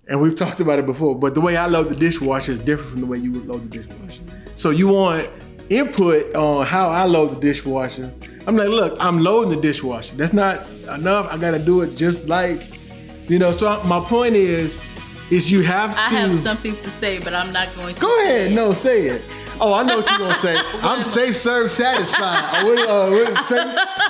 And we've talked about it before, but the way I load the dishwasher is different from the way you would load the dishwasher. So you want input on how I load the dishwasher. I'm like, look, I'm loading the dishwasher. That's not enough. I got to do it just like, so my point is you have to. I have something to say, but I'm not going to. Go ahead. No, say it. Oh, I know what you're going to say. I'm safe, serve, satisfied.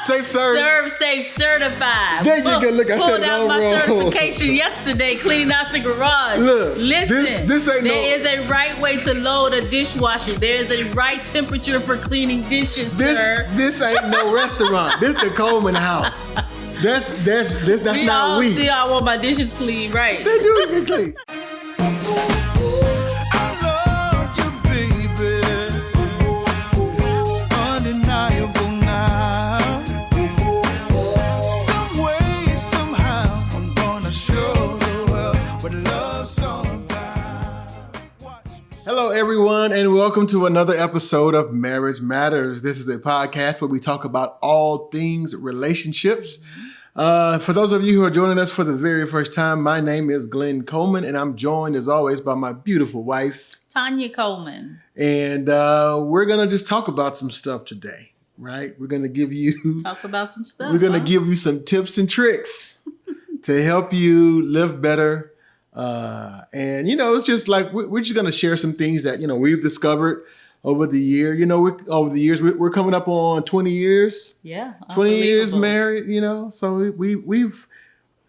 Safe, serve. Serve, safe, certified. There you go. Look, I said it all wrong. Pulled out my certification yesterday cleaning out the garage. Look, listen, this ain't there is a right way to load a dishwasher. There is a right temperature for cleaning dishes, sir. This ain't no restaurant. This the Coleman house. That's not we. Still, I want my dishes clean, right? They do get clean. Hello, everyone, and welcome to another episode of Marriage Matters. This is a podcast where we talk about all things relationships. For those of you who are joining us for the very first time, my name is Glenn Coleman, and I'm joined, as always, by my beautiful wife, Tanya Coleman. And we're going to just talk about some stuff today, right? We're going to give you... Talk about some stuff. We're going to give you some tips and tricks to help you live better. And it's just like we're just gonna share some things that we've discovered over the year. We're coming up on 20 years. Yeah, 20 years married. So we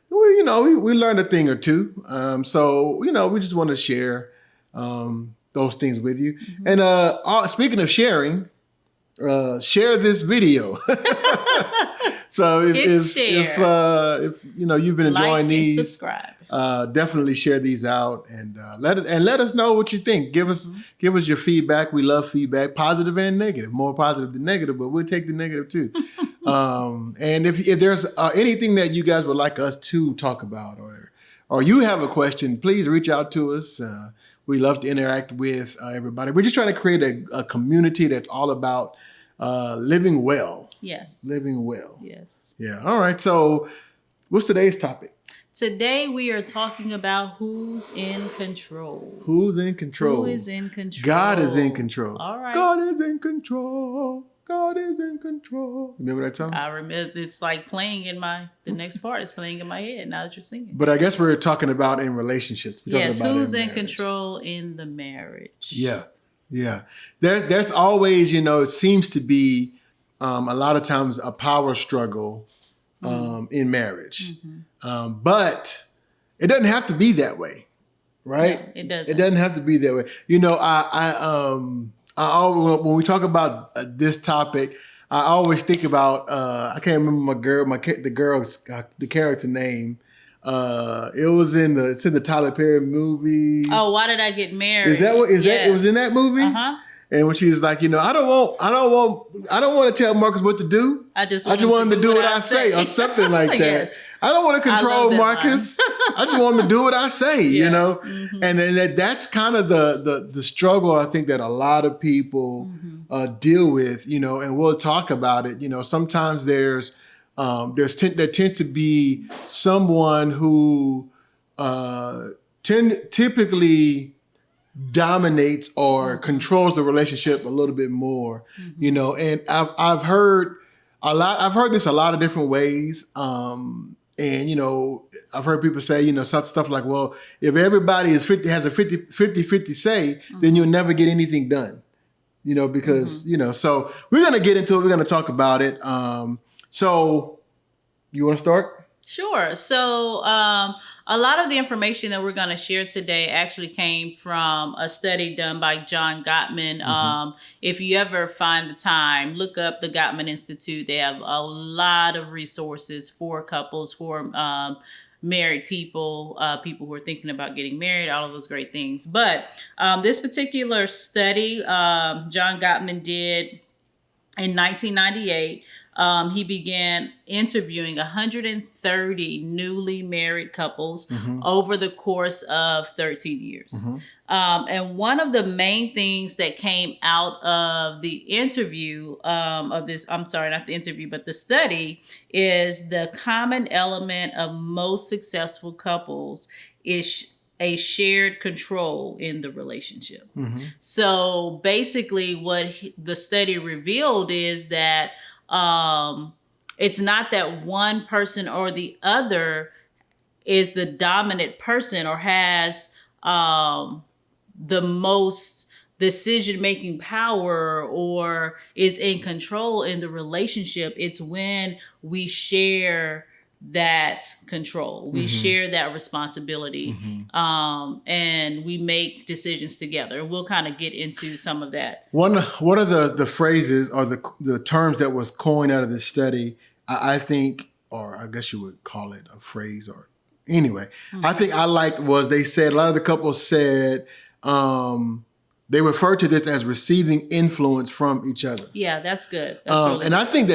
learned a thing or two. So we just want to share those things with you. Mm-hmm. And speaking of sharing, share this video. So if you've been enjoying these, subscribe. Definitely share these out and let us know what you think. Give us your feedback. We love feedback, positive and negative. More positive than negative, but we'll take the negative too. And if there's anything that you guys would like us to talk about, or you have a question, please reach out to us. We love to interact with everybody. We're just trying to create a community that's all about living well. Yes. Living well. Yes. Yeah. All right. So what's today's topic? Today we are talking about who's in control. Who's in control? Who is in control? God is in control. All right. God is in control. God is in control. Remember that song? I remember. It's like playing the next part is playing in my head now that you're singing. But I guess we're talking about in relationships. Yes, who's in control in the marriage? Yeah. Yeah. There's always, it seems to be a lot of times a power struggle in marriage. Mm-hmm. But it doesn't have to be that way, right? Yeah, it doesn't. It doesn't have to be that way. I always, when we talk about this topic, I always think about I can't remember the character name. It's in the Tyler Perry movie. Oh, Why Did I Get Married? Is that what? Yes. That it was in that movie? Uh-huh. And when she's like, I don't want to tell Marcus what to do. I just want him to do what I say, or something like that. Yes. I don't want to control Marcus. I just want him to do what I say, Mm-hmm. And then that's kind of the struggle I think that a lot of people deal with, and we'll talk about it. Sometimes there tends to be someone who typically dominates or controls the relationship a little bit more, and I've heard this a lot of different ways. And, I've heard people say, stuff like, well, if everybody has a 50 say, then you'll never get anything done, because, so we're going to get into it. We're going to talk about it. So you want to start? Sure. So a lot of the information that we're going to share today actually came from a study done by John Gottman. Mm-hmm. If you ever find the time, look up the Gottman Institute. They have a lot of resources for couples, for married people, people who are thinking about getting married, all of those great things. But this particular study John Gottman did in 1998, he began interviewing 130 newly married couples over the course of 13 years. Mm-hmm. And one of the main things that came out of the interview the study, is the common element of most successful couples is a shared control in the relationship. Mm-hmm. So basically, what the study revealed is that it's not that one person or the other is the dominant person or has the most decision-making power or is in control in the relationship. It's when we share that control, we share that responsibility, and we make decisions together. We'll kind of get into some of that. One of the phrases or the terms that was coined out of this study, I think, or I guess you would call it a phrase, or anyway, I think I liked was they said, a lot of the couples said, they refer to this as receiving influence from each other. Yeah, that's good. That's really and good. I think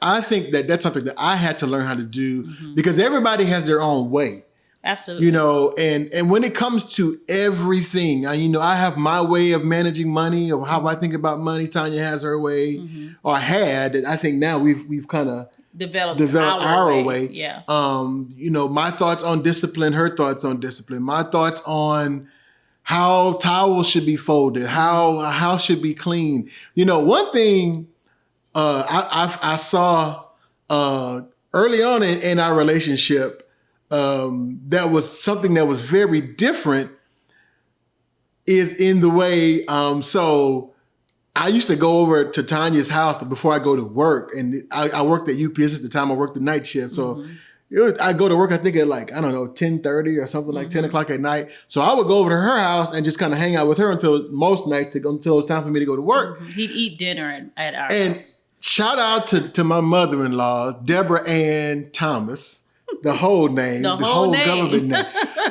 I think that's something that I had to learn how to do because everybody has their own way. Absolutely. You know, and when it comes to everything, I have my way of managing money or how I think about money. Tanya has her way, or had. And I think now we've kind of developed our way. Yeah. My thoughts on discipline, her thoughts on discipline, my thoughts on how towels should be folded, how a house should be cleaned. One thing I saw early on in our relationship, that was something that was very different, is in the way. So I used to go over to Tanya's house before I go to work, and I worked at UPS at the time. I worked the night shift, so. I go to work, I think at 10:30 or something, like 10 o'clock at night. So I would go over to her house and just kind of hang out with her until most nights, until it's time for me to go to work. He'd eat dinner at our and house. Shout out to my mother-in-law, Deborah Ann Thomas, the whole name, the whole government name.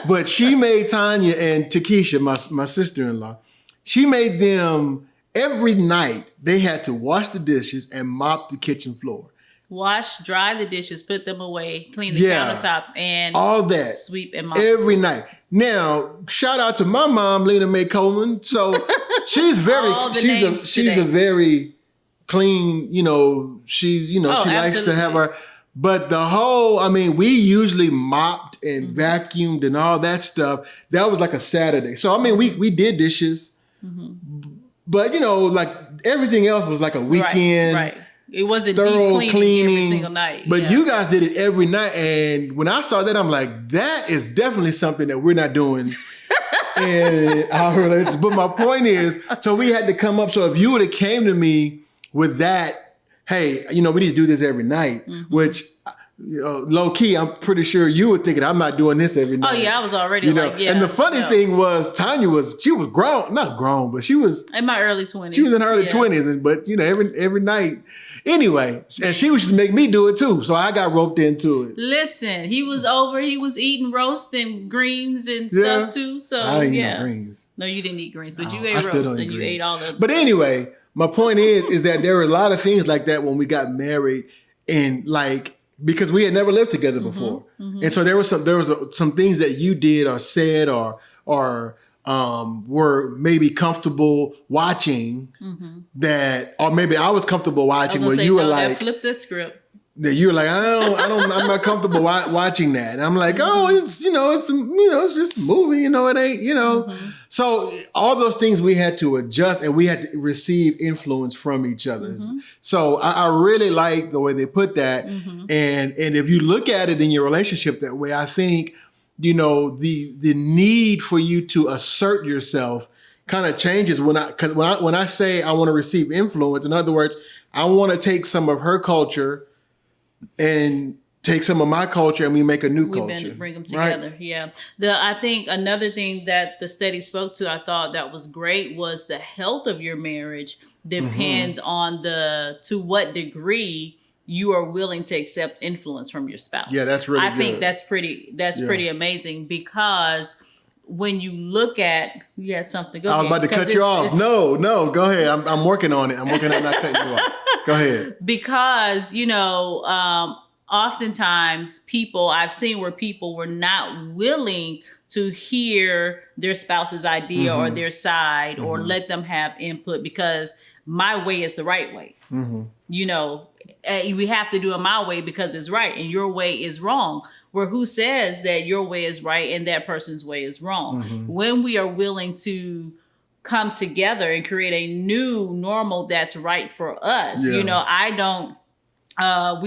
But she made Tanya and Takesha, my sister-in-law, she made them every night. They had to wash the dishes and mop the kitchen floor. Wash, dry the dishes, put them away, clean the countertops, and all that. Sweep and mop every night. Now, shout out to my mom, Lena Mae Coleman. So she's she's a very clean, she likes to have her. But we usually mopped and vacuumed and all that stuff. That was like a Saturday. So we did dishes, but everything else was like a weekend. Right. It wasn't thorough deep cleaning every single night. But you guys did it every night. And when I saw that, I'm like, that is definitely something that we're not doing in our relationship. But my point is, so we had to come up. So if you would have came to me with that, hey, we need to do this every night, which low key, I'm pretty sure you were thinking, I'm not doing this every night. Oh yeah, I was already And the funny thing was, Tanya she was grown, not grown, but she was in my early 20s. She was in her early 20s, but every night. Anyway, and she was to make me do it too, so I got roped into it. Listen, he was eating roast and greens and stuff too. So I didn't eat no greens. No, you didn't eat greens, but you ate roast and you ate all the. But anyway, my point is that there were a lot of things like that when we got married, and because we had never lived together before, and so there was some things that you did or said or were maybe comfortable watching that, or maybe I was comfortable watching where you were like, flip the script. That you were like, I'm not comfortable watching that. And I'm like, it's just a movie, it ain't, So all those things we had to adjust, and we had to receive influence from each other. So I really like the way they put that. And if you look at it in your relationship that way, I think, the need for you to assert yourself kind of changes when I say I want to receive influence. In other words, I want to take some of her culture and take some of my culture, and we make a new culture. Bring them together. Right? Yeah. I think another thing that the study spoke to, I thought that was great, was the health of your marriage depends on to what degree you are willing to accept influence from your spouse. Yeah, that's really good. I think that's pretty amazing, because when you look at, you had something. I was about to cut you off. No, go ahead. I'm working on it. I'm working on not cutting you off. Go ahead. Because, oftentimes I've seen where people were not willing to hear their spouse's idea or their side or let them have input, because my way is the right way. we have to do it my way because it's right and your way is wrong. Where who says that your way is right and that person's way is wrong? Mm-hmm. When we are willing to come together and create a new normal that's right for us. Yeah. You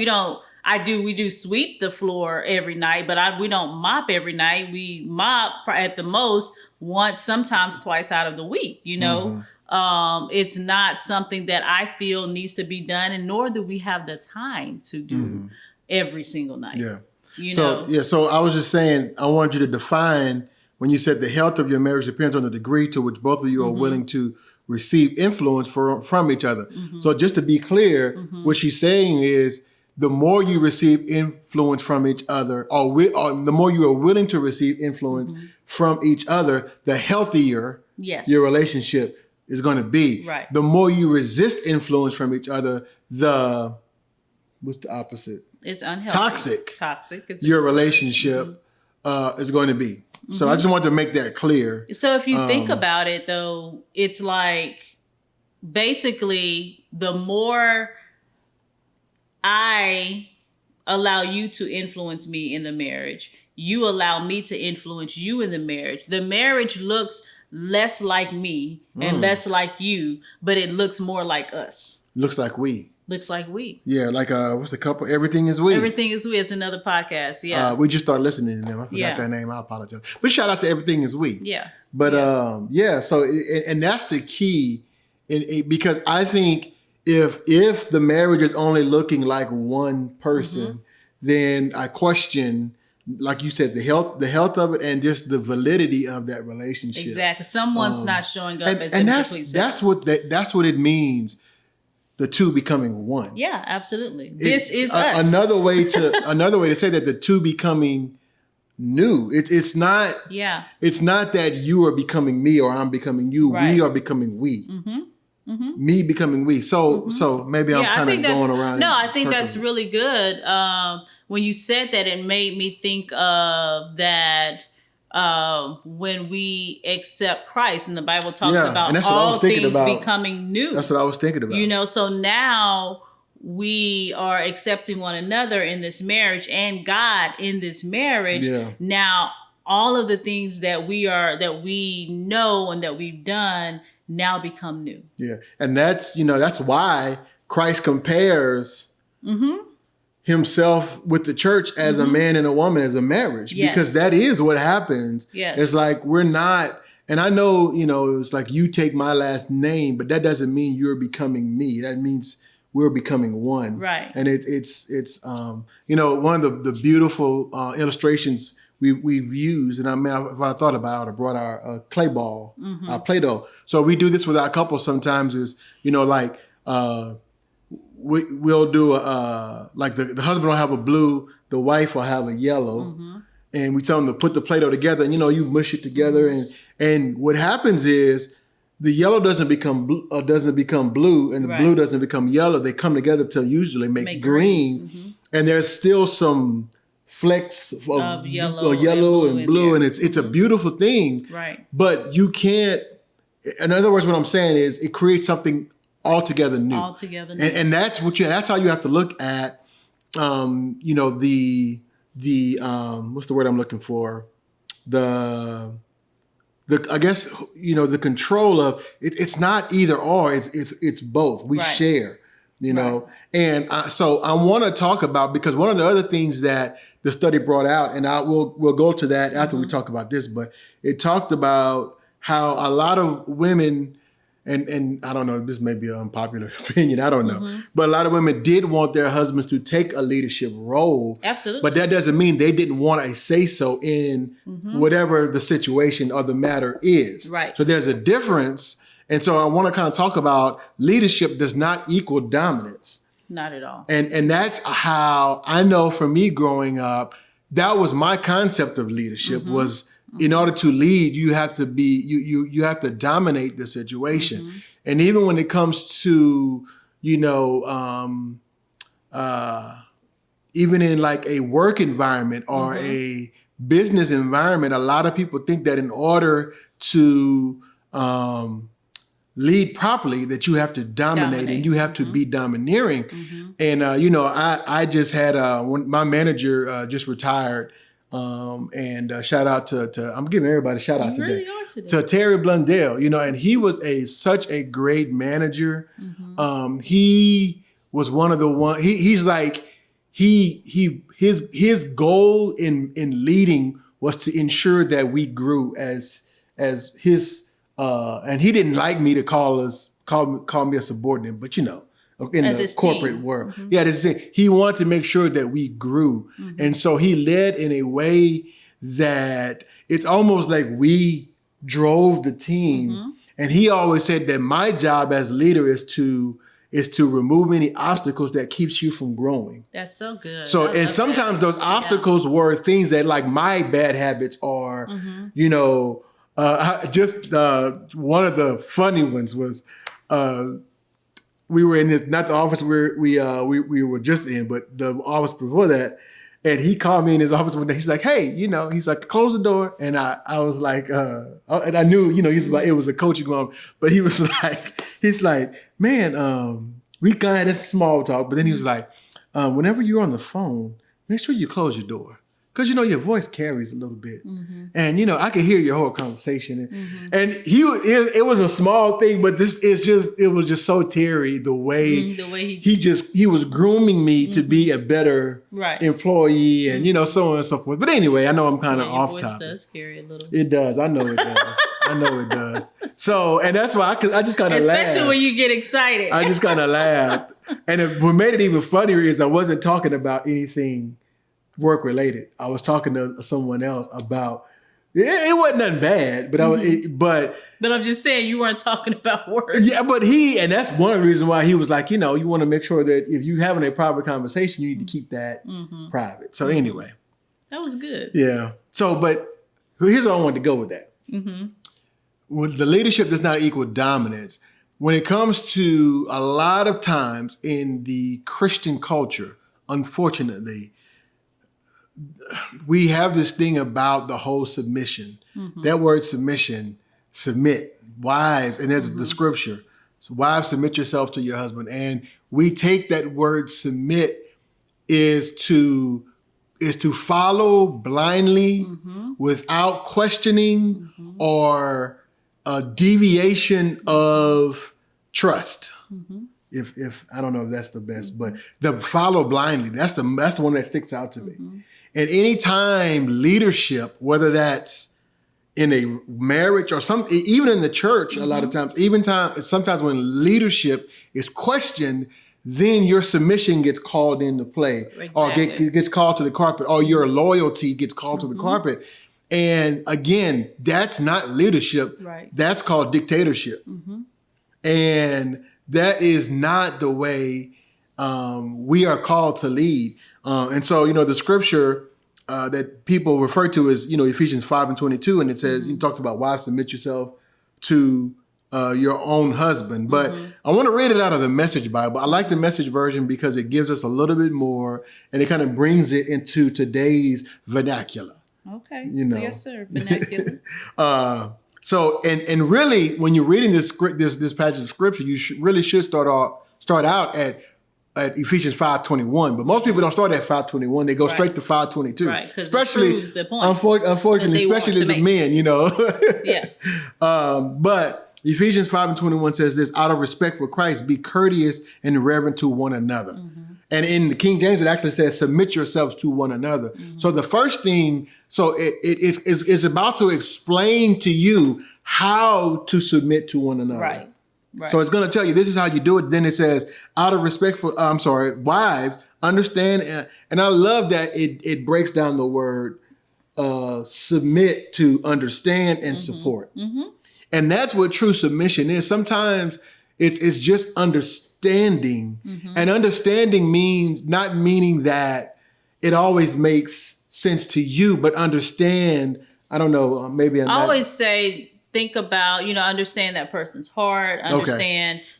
know, we do sweep the floor every night, but we don't mop every night. We mop at the most once, sometimes twice out of the week, you know. Mm-hmm. It's not something that I feel needs to be done, and nor do we have the time to do every single night. Yeah. You so know? yeah, so I was just saying, I wanted you to define when you said the health of your marriage depends on the degree to which both of you are willing to receive influence from each other. So just to be clear, what she's saying is the more you receive influence from each other, or the more you are willing to receive influence from each other, the healthier your relationship is going to be. Right. The more you resist influence from each other, what's the opposite? It's unhealthy. Toxic. Your relationship is going to be. So I just wanted to make that clear. So if you think about it, though, it's like basically the more I allow you to influence me in the marriage, you allow me to influence you in the marriage looks less like me and less like you, but it looks more like us. Looks like we. Yeah, like what's the couple? Everything is we. Everything is we. It's another podcast. Yeah. We just started listening to them. I forgot their name. I apologize. But shout out to Everything is we. Yeah. But so and that's the key, because I think if the marriage is only looking like one person, then I question, like you said, the health of it and just the validity of that relationship. Exactly. Someone's not showing up as and a complete that's what it means. The two becoming one. Yeah, absolutely. This is us. Another way to say that the two becoming new. It's not. Yeah. It's not that you are becoming me or I'm becoming you. Right. We are becoming we. Me becoming we. So maybe I'm kind of going around. No, I think that's really good. When you said that, it made me think of that. When we accept Christ, and the Bible talks about all things becoming new. That's what I was thinking about. You know, so now we are accepting one another in this marriage and God in this marriage. Yeah. Now, all of the things that we know and that we've done now become new. Yeah. And that's why Christ compares himself with the church as a man and a woman, as a marriage, because that is what happens. Yes. It's like we're not, and I know, it's like you take my last name, but that doesn't mean you're becoming me. That means we're becoming one. Right. And it's one of the beautiful illustrations we've used, and what I thought about, I brought our clay ball, our Play-Doh. So we do this with our couples sometimes is, we'll do like the husband will have a blue, the wife will have a yellow, and we tell them to put the Play-Doh together, and you mush it together, and what happens is the yellow doesn't become blue, and the blue doesn't become yellow. They come together to usually make green, and there's still some flecks of yellow and blue, and it's a beautiful thing. Right. But you can't. In other words, what I'm saying is it creates something altogether new. And that's that's how you have to look at the what's the word I'm looking for? The I guess the control of it, it's not either or, it's both. We share, know. And so I want to talk about, because one of the other things that the study brought out, and we'll go to that after we talk about this, but it talked about how a lot of women, and I don't know, this may be an unpopular opinion, I don't know, but a lot of women did want their husbands to take a leadership role. Absolutely. But that doesn't mean they didn't want a say-so in whatever the situation or the matter is. Right. So there's a difference. And so I want to kind of talk about leadership does not equal dominance. Not at all. And that's how I know, for me growing up, that was my concept of leadership was, in order to lead, you have to be, you have to dominate the situation. And even when it comes to, even in like a work environment or a business environment, a lot of people think that in order to lead properly, that you have to dominate. And you have to be domineering. And, I just had, when my manager just retired, and shout out to I'm giving everybody a shout out today. Really are today. To Terry Blundell, and he was such a great manager. He was one of the he's like, his goal in leading was to ensure that we grew as his, and he didn't like me to call me a subordinate, but in the corporate world. Yeah, this is it. He wanted to make sure that we grew. And so he led in a way that it's almost like we drove the team. And he always said that my job as leader is to remove any obstacles that keeps you from growing. That's so good. So, and sometimes those obstacles were things that, like, my bad habits are, just one of the funny ones was, we were in this, not the office where we were just in, but the office before that. And he called me in his office one day. He's like, "Hey, he's like, close the door." And I was like, and I knew, it was a coaching one, but he was like, "Man, we kind of had this small talk." But then he was like, "Whenever you're on the phone, make sure you close your door. Because, your voice carries a little bit. And, I could hear your whole conversation." And it was a small thing, but it was just so Terry, the way he was grooming me to be a better employee and, so on and so forth. But anyway, I know I'm kind of off topic. Your voice does carry a little. It does. I know it does. I know it does. So, and that's why I just kind of laughed. Especially when you get excited. I just kind of laughed. And what made it even funnier is I wasn't talking about anything work related. I was talking to someone else about it wasn't nothing bad, but but I'm just saying you weren't talking about work. Yeah, but and that's one of the reasons why he was like, you want to make sure that if you're having a private conversation, you need to keep that private. So anyway, that was good. Yeah. So, but here's where I wanted to go with that. When the leadership does not equal dominance, when it comes to a lot of times in the Christian culture, unfortunately, we have this thing about the whole submission. That word submission, submit, wives, and there's the scripture. So wives, submit yourself to your husband. And we take that word submit is to follow blindly without questioning or a deviation of trust. If I don't know if that's the best, but the follow blindly, that's the one that sticks out to me. And anytime leadership, whether that's in a marriage or even in the church, a lot of times, sometimes when leadership is questioned, then your submission gets called into play, or gets called to the carpet, or your loyalty gets called to the carpet. And again, that's not leadership. That's called dictatorship. And that is not the way we are called to lead. And so, the scripture that people refer to is, Ephesians 5:22, and it says, it talks about wives, submit yourself to your own husband. But I want to read it out of the Message Bible. I like the Message version because it gives us a little bit more, and it kind of brings it into today's vernacular. Okay. Yes, sir. Vernacular. So, and really, when you're reading this passage of scripture, you should start out at Ephesians 5:21. But most people don't start at 5:21; they go straight to 5:22. Right, because especially proves the point. Unfortunately, especially the men, Yeah. But Ephesians 5:21 says this: "Out of respect for Christ, be courteous and reverent to one another." And in the King James, it actually says, "Submit yourselves to one another." So the first thing, it's about to explain to you how to submit to one another. Right. So it's going to tell you this is how you do it. Then it says, out of respect for, wives, understand. And I love that it breaks down the word submit to understand and support. And that's what true submission is. Sometimes it's just understanding. And understanding meaning that it always makes sense to you, but understand, I don't know, maybe I always say, think about, understand that person's heart,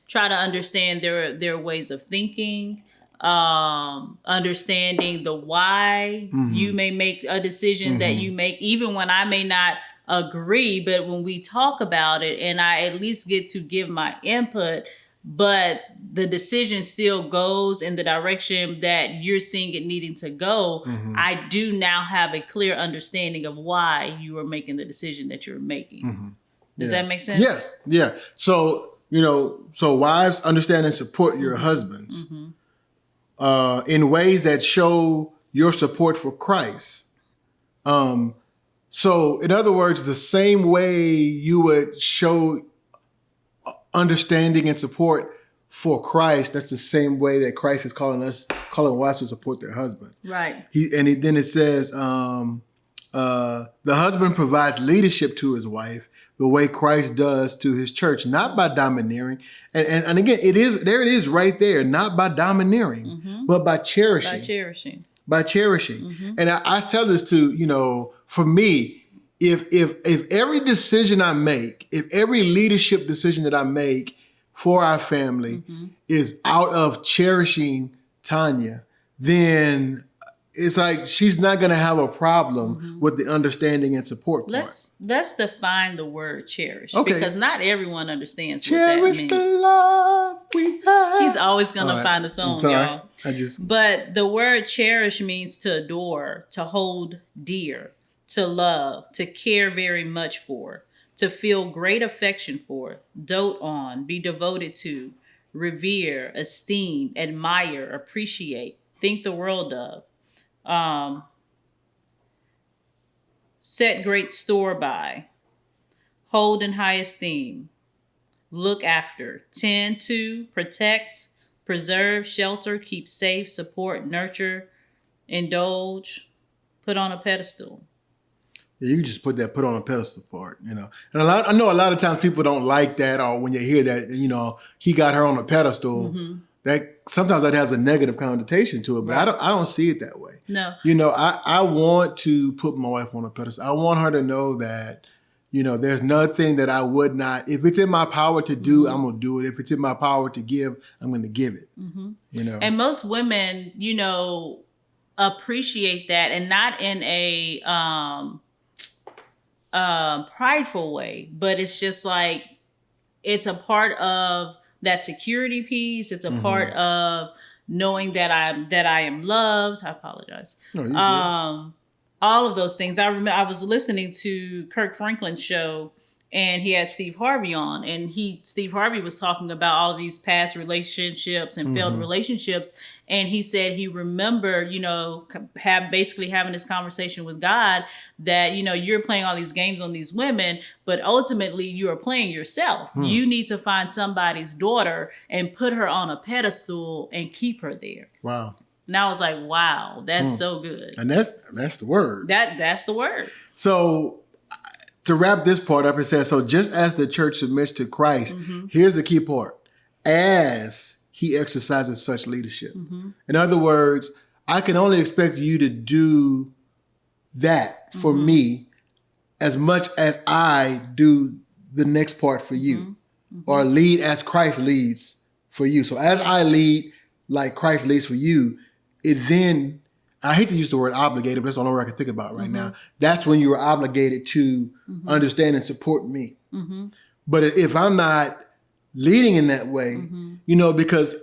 try to understand their ways of thinking, understanding the why you may make a decision that you make, even when I may not agree, but when we talk about it and I at least get to give my input, but the decision still goes in the direction that you're seeing it needing to go, I do now have a clear understanding of why you are making the decision that you're making. Does that make sense? Yeah. Yeah. So, so wives, understand and support your husbands in ways that show your support for Christ. So in other words, the same way you would show understanding and support for Christ, that's the same way that Christ is calling wives to support their husbands. Right. Then it says, the husband provides leadership to his wife the way Christ does to his church, not by domineering. And again, it is right there, not by domineering, but by cherishing. By cherishing. And I tell this to, for me, if every decision I make, if every leadership decision that I make for our family is out of cherishing Tanya, then it's like she's not going to have a problem with the understanding and support part. Let's define the word cherish, because not everyone understands cherish what that means. The love we have. He's always going to find a song, y'all. But the word cherish means to adore, to hold dear, to love, to care very much for, to feel great affection for, dote on, be devoted to, revere, esteem, admire, appreciate, think the world of. Set great store by, hold in high esteem, look after, tend to, protect, preserve, shelter, keep safe, support, nurture, indulge, put on a pedestal. Yeah, you just put on a pedestal part, And I know a lot of times people don't like that, or when you hear that, he got her on a pedestal. That sometimes that has a negative connotation to it, but I don't see it that way. No. I want to put my wife on a pedestal. I want her to know that, there's nothing that I would not, if it's in my power to do, I'm going to do it. If it's in my power to give, I'm going to give it. And most women, appreciate that, and not in a prideful way, but it's just like, it's a part of that security piece. It's a part of knowing that I am loved. I apologize. No, all of those things. I remember I was listening to Kirk Franklin's show, and he had Steve Harvey on, and Steve Harvey was talking about all of these past relationships and failed relationships. And he said he remembered, basically having this conversation with God that, you're playing all these games on these women, but ultimately you are playing yourself. You need to find somebody's daughter and put her on a pedestal and keep her there. Wow. And I was like, wow, that's so good. And that's the word. That's the word. So to wrap this part up, it says, so just as the church submits to Christ, here's the key part, as he exercises such leadership. In other words, I can only expect you to do that for me as much as I do the next part for you, or lead as Christ leads for you. So as I lead like Christ leads for you, it then, I hate to use the word obligated, but that's the only word I can think about right now. That's when you are obligated to understand and support me. But if I'm not leading in that way, because,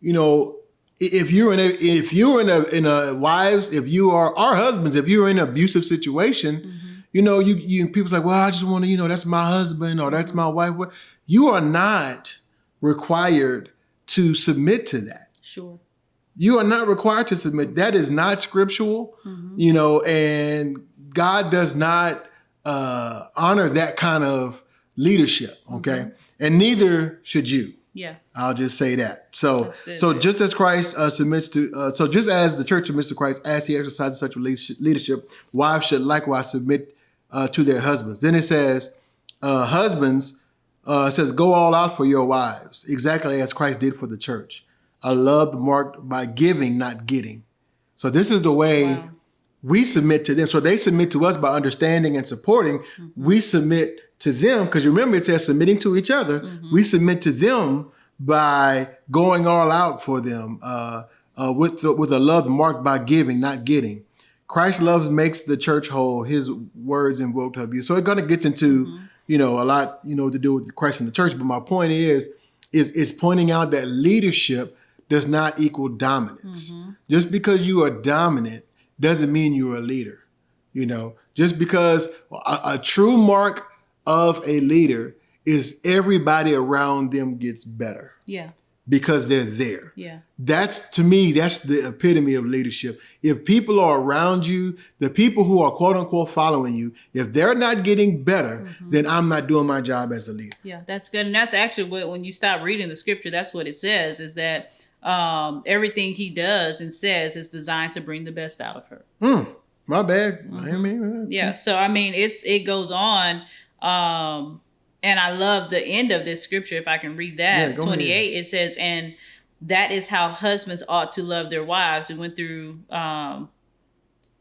if you're in a wives, if you are our husbands, if you're in an abusive situation, you people's like, well, I just want to, that's my husband or that's my wife. You are not required to submit to that. Sure. You are not required to submit. That is not scriptural, and God does not honor that kind of leadership. Okay. And neither should you. Yeah. I'll just say that. So just as Christ submits to, so just as the church submits to Christ, as he exercises such leadership, wives should likewise submit to their husbands. Then it says, husbands, it says, go all out for your wives, exactly as Christ did for the church. A love marked by giving, not getting. So this is the way we submit to them. So they submit to us by understanding and supporting. We submit to them, because remember it says submitting to each other. We submit to them by going all out for them with a love marked by giving, not getting. Christ loves makes the church whole. His words invoke her view. So it kind of gets into, a lot, to do with Christ and the church. But my point is pointing out that leadership does not equal dominance. Just because you are dominant doesn't mean you're a leader. Just because a true mark of a leader is everybody around them gets better. Yeah. Because they're there. Yeah. To me, that's the epitome of leadership. If people are around you, the people who are quote unquote following you, if they're not getting better, then I'm not doing my job as a leader. Yeah, that's good. And that's actually when you stop reading the scripture, that's what it says, is that everything he does and says is designed to bring the best out of her. My bad. Yeah. So, it goes on. And I love the end of this scripture. If I can read that, 28, it says, and that is how husbands ought to love their wives. We went through, I'll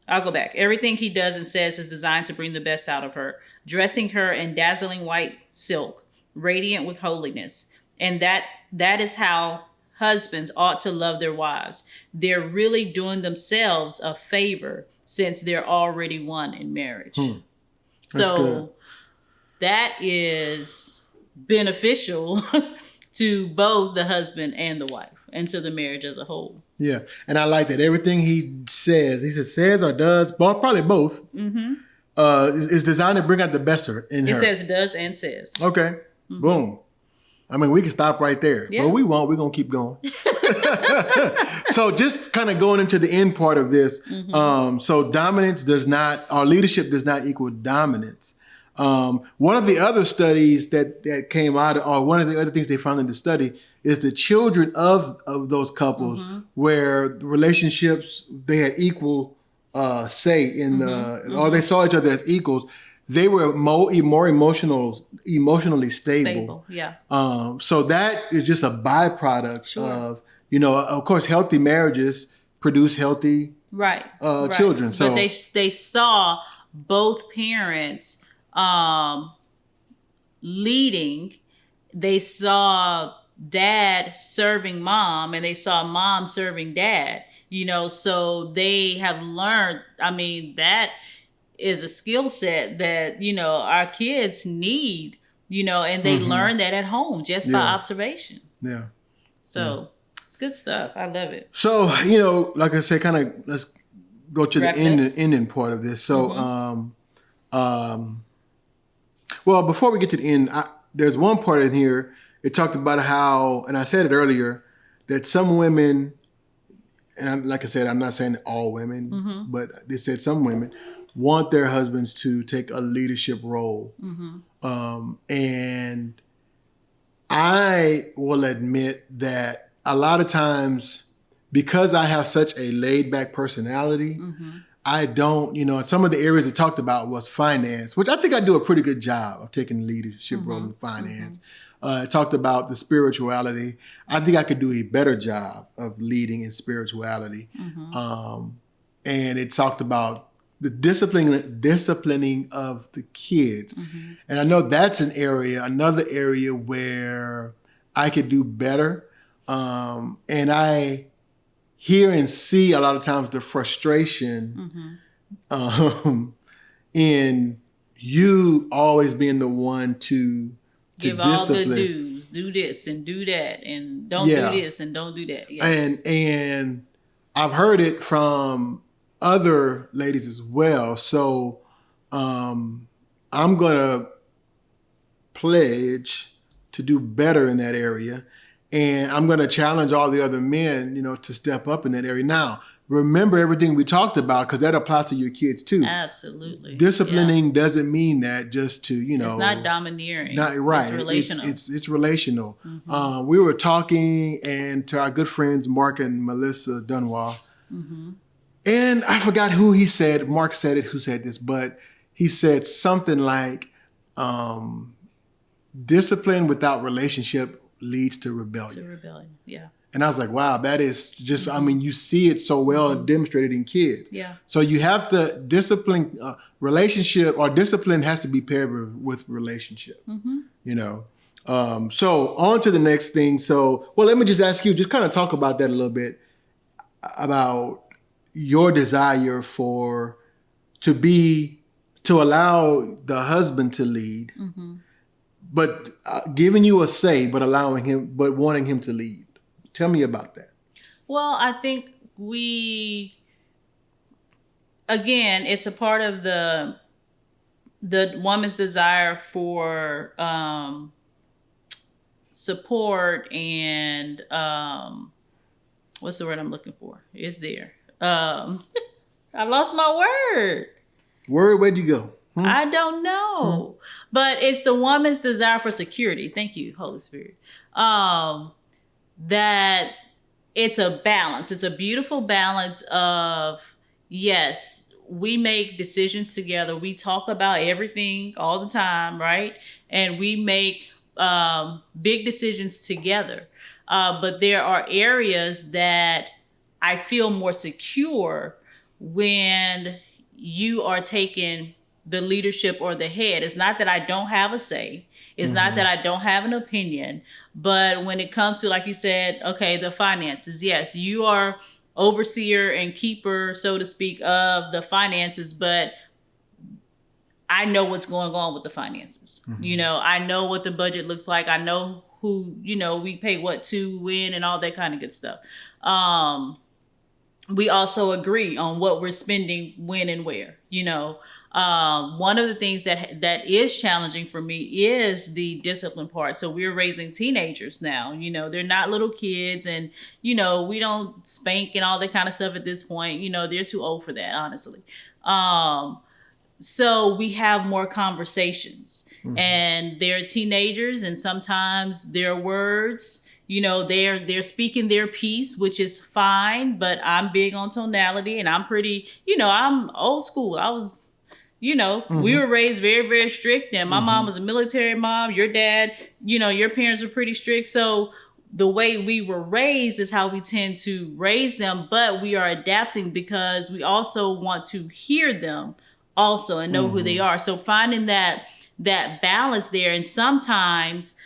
go back. Everything he does and says is designed to bring the best out of her, dressing her in dazzling white silk, radiant with holiness. And that is how husbands ought to love their wives. They're really doing themselves a favor since they're already one in marriage. That's good. That is beneficial to both the husband and the wife and to the marriage as a whole. Yeah. And I like that everything he says or does, probably both, is designed to bring out the best in her. It says does and says. Okay. Boom. We can stop right there. Yeah. But we won't. We're going to keep going. So just kind of going into the end part of this. So leadership does not equal dominance. One of the other studies that came out, or one of the other things they found in the study, is the children of those couples where the relationships, they had equal say in or they saw each other as equals. They were more emotionally stable. Yeah. So that is just a byproduct of, of course, healthy marriages produce healthy children. So but they saw both parents leading. They saw dad serving mom and they saw mom serving dad, so they have learned, that is a skill set that, our kids need, and they learn that at home just by observation. Yeah. So it's good stuff. I love it. So, like I said, kind of let's go to the ending part of this. So, well, before we get to the end, there's one part in here. It talked about how, and I said it earlier, that some women, and like I said, I'm not saying all women, but they said some women want their husbands to take a leadership role. And I will admit that a lot of times, because I have such a laid back personality, I don't, some of the areas it talked about was finance, which I think I do a pretty good job of taking leadership role in finance. It talked about the spirituality. I think I could do a better job of leading in spirituality. And it talked about the disciplining of the kids. And I know that's another area where I could do better. And I hear and see a lot of times the frustration in you always being the one to give all the dues, do this and do that, and don't do this and don't do that. Yes. And I've heard it from other ladies as well. So I'm gonna pledge to do better in that area. And I'm going to challenge all the other men, to step up in that area. Now, remember everything we talked about, because that applies to your kids too. Absolutely. Disciplining doesn't mean that just to, it's not domineering. Not right. It's relational. It's relational. We were talking and to our good friends, Mark and Melissa Dunwall. And I forgot who he said, Mark said it, who said this, but he said something like, discipline without relationship leads to rebellion. Yeah. And I was like, wow, that is just, you see it so well demonstrated in kids. Yeah. So you have to discipline, relationship or discipline has to be paired with relationship, So on to the next thing. So, well, let me just ask you, just kind of talk about that a little bit about, your desire to allow the husband to lead, but giving you a say, but wanting him to lead. Tell me about that. Well, I think again, it's a part of the woman's desire for support and what's the word I'm looking for? It's there. I lost my word. Where'd you go? I don't know. But it's the woman's desire for security. Thank you, Holy Spirit. That it's a balance. It's a beautiful balance of, yes, we make decisions together. We talk about everything all the time, right? And we make big decisions together. But there are areas that I feel more secure when you are taking the leadership or the head. It's not that I don't have a say. It's not that I don't have an opinion. But when it comes to, like you said, okay, the finances, yes, you are overseer and keeper, so to speak, of the finances, but I know what's going on with the finances. I know what the budget looks like. I know who, we pay what to, when, and all that kind of good stuff. We also agree on what we're spending, when, and where. One of the things that is challenging for me is the discipline part. So we're raising teenagers now. They're not little kids, and we don't spank and all that kind of stuff at this point. They're too old for that, honestly. So we have more conversations, and they're teenagers, and sometimes their words, they're speaking their piece, which is fine, but I'm big on tonality, and I'm pretty, I'm old school. I was, we were raised very, very strict, and my mom was a military mom. Your dad, your parents were pretty strict. So the way we were raised is how we tend to raise them, but we are adapting because we also want to hear them also and know who they are. So finding that balance there, and sometimes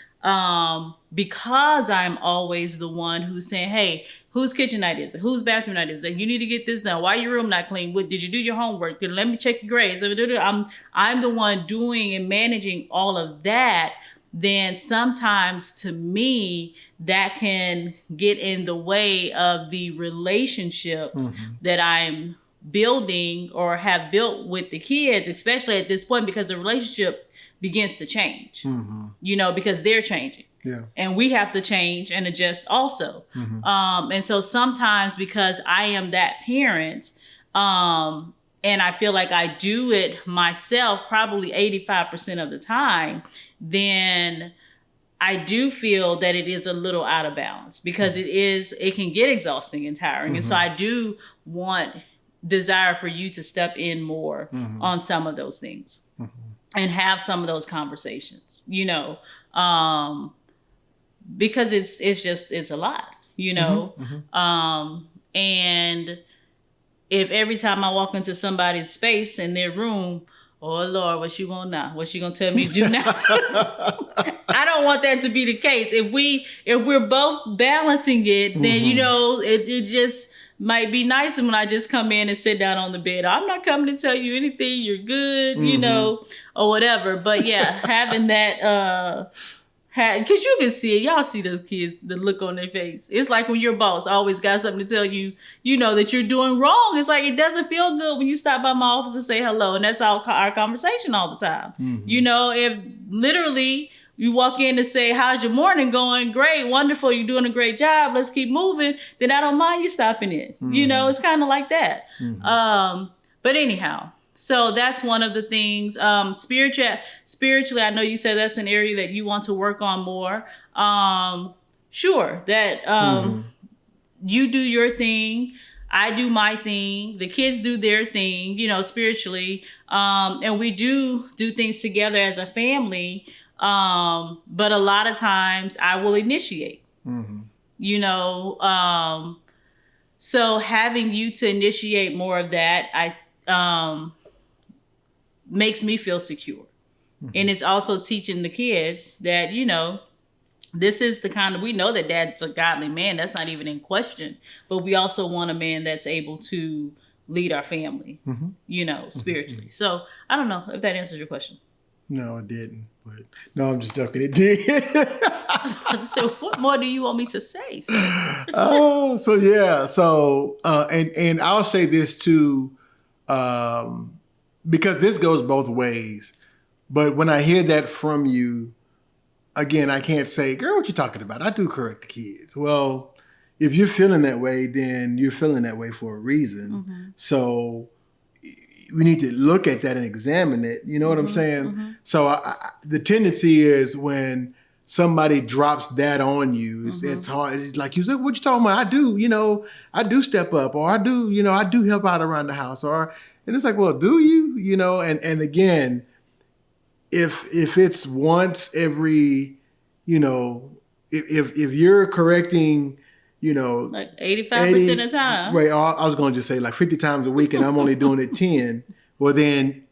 because I'm always the one who's saying, hey, whose kitchen night is it? Whose bathroom night is it? You need to get this done. Why your room not clean? What did you do your homework? Let me check your grades. I'm the one doing and managing all of that. Then sometimes to me, that can get in the way of the relationships that I'm building or have built with the kids, especially at this point, because the relationship begins to change, because they're changing. Yeah. And we have to change and adjust also. And so sometimes, because I am that parent, and I feel like I do it myself probably 85% of the time, then I do feel that it is a little out of balance, because it can get exhausting and tiring. And so I do desire for you to step in more on some of those things and have some of those conversations, because it's a lot, and if every time I walk into somebody's space in their room, oh Lord, what she want now? What she gonna tell me to do now? I don't want that to be the case. If we're both balancing it, then it just might be nice when I just come in and sit down on the bed. I'm not coming to tell you anything. You're good, or whatever. But yeah, having that. Because you can see it. Y'all see those kids, the look on their face. It's like when your boss always got something to tell you, that you're doing wrong. It's like, it doesn't feel good when you stop by my office and say hello. And that's our conversation all the time. If literally you walk in and say, how's your morning going? Great, wonderful. You're doing a great job. Let's keep moving. Then I don't mind you stopping in. It's kind of like that. But anyhow. So that's one of the things. Spiritually, I know you said that's an area that you want to work on more. Sure, that you do your thing, I do my thing, the kids do their thing, spiritually, and we do things together as a family. But a lot of times I will initiate. So having you to initiate more of that, makes me feel secure. And it's also teaching the kids that, this is the kind of, we know that dad's a godly man. That's not even in question. But we also want a man that's able to lead our family, spiritually. So I don't know if that answers your question. No, it didn't. But no, I'm just joking. It did. So what more do you want me to say? So yeah. So and I'll say this too, because this goes both ways. But when I hear that from you, again, I can't say, girl, what you talking about? I do correct the kids. Well, if you're feeling that way, then you're feeling that way for a reason. Mm-hmm. So we need to look at that and examine it. You know what I'm saying? Mm-hmm. So the tendency is when somebody drops that on you, it's hard. It's like, you said, what you talking about? I do step up, or I do help out around the house, and it's like, well, do you? And again, if it's once every, if you're correcting, like 85% of the time. Right. I was going to just say like 50 times a week and I'm only doing it 10. Well, then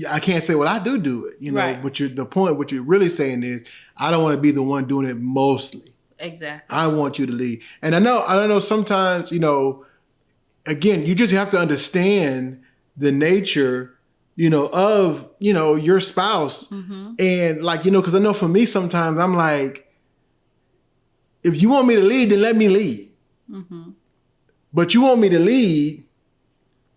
I can't say, well, I do it, right. But the point, what you're really saying is, I don't want to be the one doing it mostly. Exactly. I want you to lead. And I know sometimes, again, you just have to understand the nature, of, your spouse. Mm-hmm. And like, because I know for me, sometimes I'm like, if you want me to lead, then let me lead. Mm-hmm. But you want me to lead,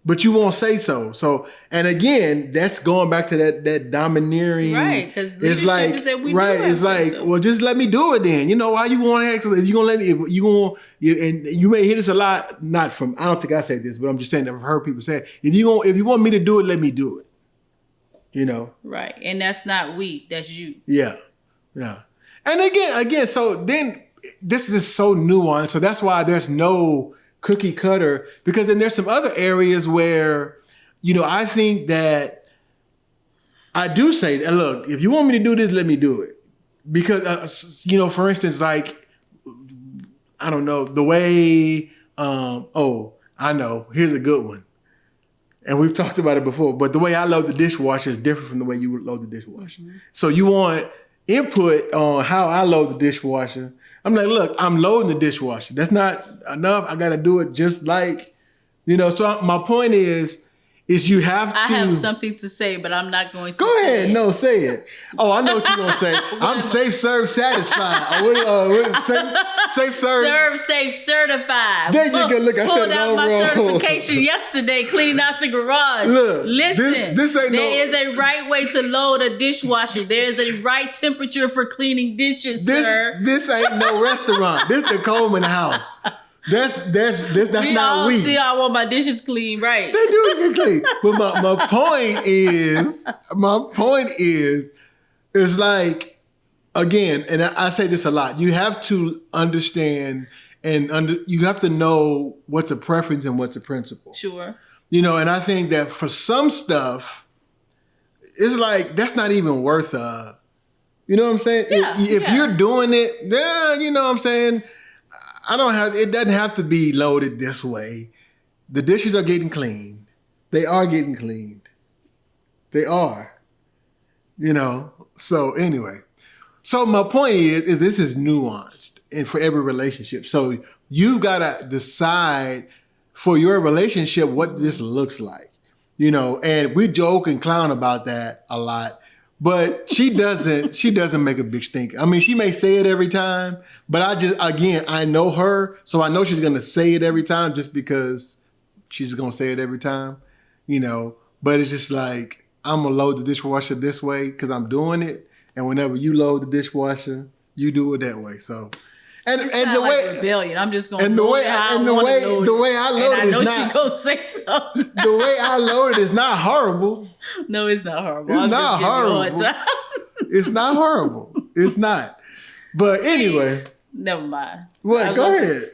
but you won't say so. So, and again, that's going back to that domineering. Right, because it's like, it's like, well, just let me do it then. Why you want to ask? If you're going to let me, if you going and you may hear this a lot, not from, I don't think I said this, but I'm just saying that I've heard people say, if you want me to do it, let me do it. Right. And that's not we, that's you. Yeah. Yeah. And again, so then, this is so nuanced. So that's why there's no cookie cutter, because then there's some other areas where, I think that I do say, look, if you want me to do this, let me do it. Because, for instance, like, I don't know, the way, I know, here's a good one. And we've talked about it before, but the way I load the dishwasher is different from the way you would load the dishwasher. Mm-hmm. So you want input on how I load the dishwasher. I'm like, look, I'm loading the dishwasher. That's not enough. I got to do it just like, So my point is you have to. I have something to say, but I'm not going to. Go ahead. No, say it. Oh, I know what you're going to say. I'm safe, serve, satisfied. Safe, serve. Serve, safe, certified. There you go. Look, I said it all wrong. Pulled out my certification yesterday, cleaning out the garage. Look, listen, this ain't there is a right way to load a dishwasher. There is a right temperature for cleaning dishes, sir. This ain't no restaurant. This the Coleman house. That's not we. Still, I want my dishes clean, right? They do get clean. But my point is, it's like, again, and I say this a lot. You have to understand you have to know what's a preference and what's a principle. Sure. And I think that for some stuff, it's like that's not even worth you know what I'm saying? Yeah, if you're doing it, yeah, you know what I'm saying? It doesn't have to be loaded this way. The dishes are getting cleaned. They are getting cleaned. They are. So anyway. So my point is this is nuanced and for every relationship. So you gotta decide for your relationship what this looks like. And we joke and clown about that a lot. But she doesn't make a big stink. I mean, she may say it every time, but I know her, so I know she's going to say it every time just because she's going to say it every time, But it's just like, I'm going to load the dishwasher this way because I'm doing it. And whenever you load the dishwasher, you do it that way. So, and the way rebellion, I'm just going to the way I load it is not. She gonna say so. The way I load it is not horrible. No, it's not horrible. It's not horrible. It's not horrible. It's not. But anyway, never mind. What? Go ahead.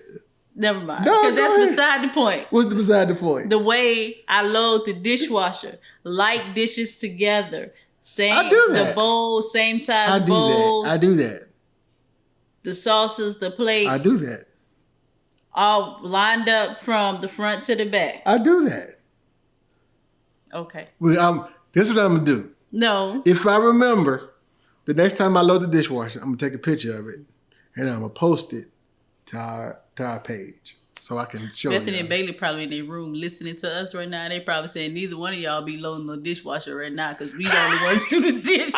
Never mind. Because that's beside the point. What's beside the point? The way I load the dishwasher, like dishes together, I do that. The bowls, same size bowls. I do that. The sauces, the plates. I do that. All lined up from the front to the back. I do that. Okay. Well, this is what I'm going to do. No. If I remember, the next time I load the dishwasher, I'm going to take a picture of it. and I'm gonna post it to our page so I can show you. Bethany and Bailey probably in their room listening to us right now. They probably saying neither one of y'all be loading the dishwasher right now because we the only ones do the dishes.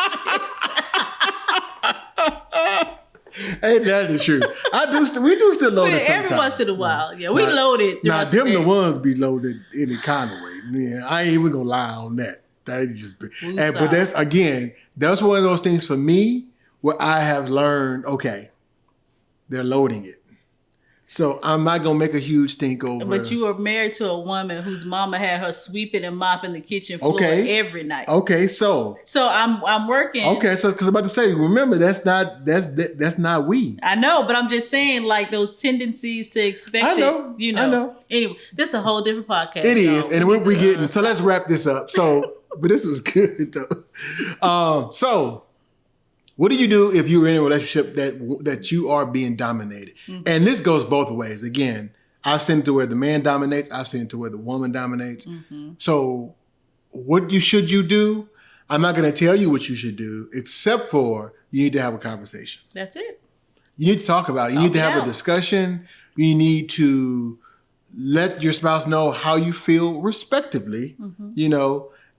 Ain't that the truth? We do still load it sometimes. Every once in a while, yeah, we load it. Now them the ones be loaded any kind of way. Yeah, I ain't even gonna lie on that. That is just, but that's again, that's one of those things for me where I have learned. Okay, they're loading it, so I'm not gonna make a huge stink over. But you are married to a woman whose mama had her sweeping and mopping the kitchen floor every night. Okay, so I'm working. Okay, so because I'm about to say, remember that's not we. I know, but I'm just saying, like those tendencies to expect. I know. I know. Anyway, this is a whole different podcast. It is, and we're getting. So let's wrap this up. So, but this was good though. So, what do you do if you're in a relationship that you are being dominated? Mm-hmm. And this goes both ways. Again, I've seen it to where the man dominates. I've seen it to where the woman dominates. Mm-hmm. So, what should you do? I'm not going to tell you what you should do, except for you need to have a conversation. That's it. You need to talk about it. You need to have a discussion. You need to let your spouse know how you feel respectively,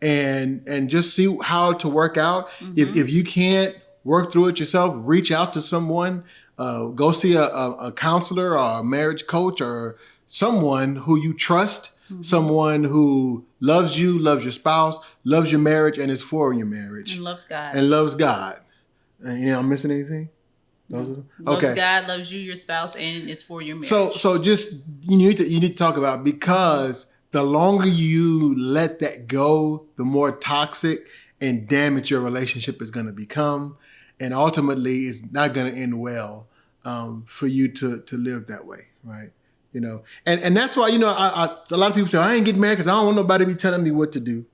and just see how to work out. Mm-hmm. If you can't work through it yourself, reach out to someone, go see a counselor or a marriage coach or someone who you trust, someone who loves you, loves your spouse, loves your marriage, and is for your marriage. And loves God. And I'm missing anything? Loves God, loves you, your spouse, and is for your marriage. So just you need to talk about, because the longer you let that go, the more toxic and damaged your relationship is going to become, and ultimately it's not going to end well for you to live that way, right? And that's why a lot of people say I ain't getting married because I don't want nobody to be telling me what to do.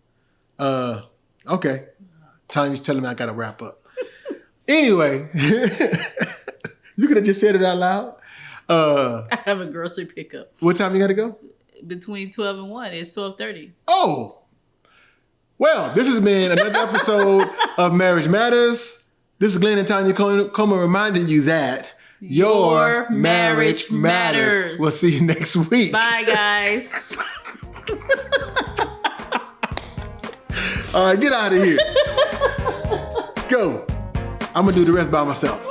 Okay, Tanya's telling me I got to wrap up. Anyway, you could have just said it out loud. I have a grocery pickup. What time you got to go? Between 12 and 1. It's 12:30. Oh. Well, this has been another episode of Marriage Matters. This is Glenn and Tanya Coleman reminding you that your marriage matters. We'll see you next week. Bye, guys. All right, get out of here. Go. I'm going to do the rest by myself.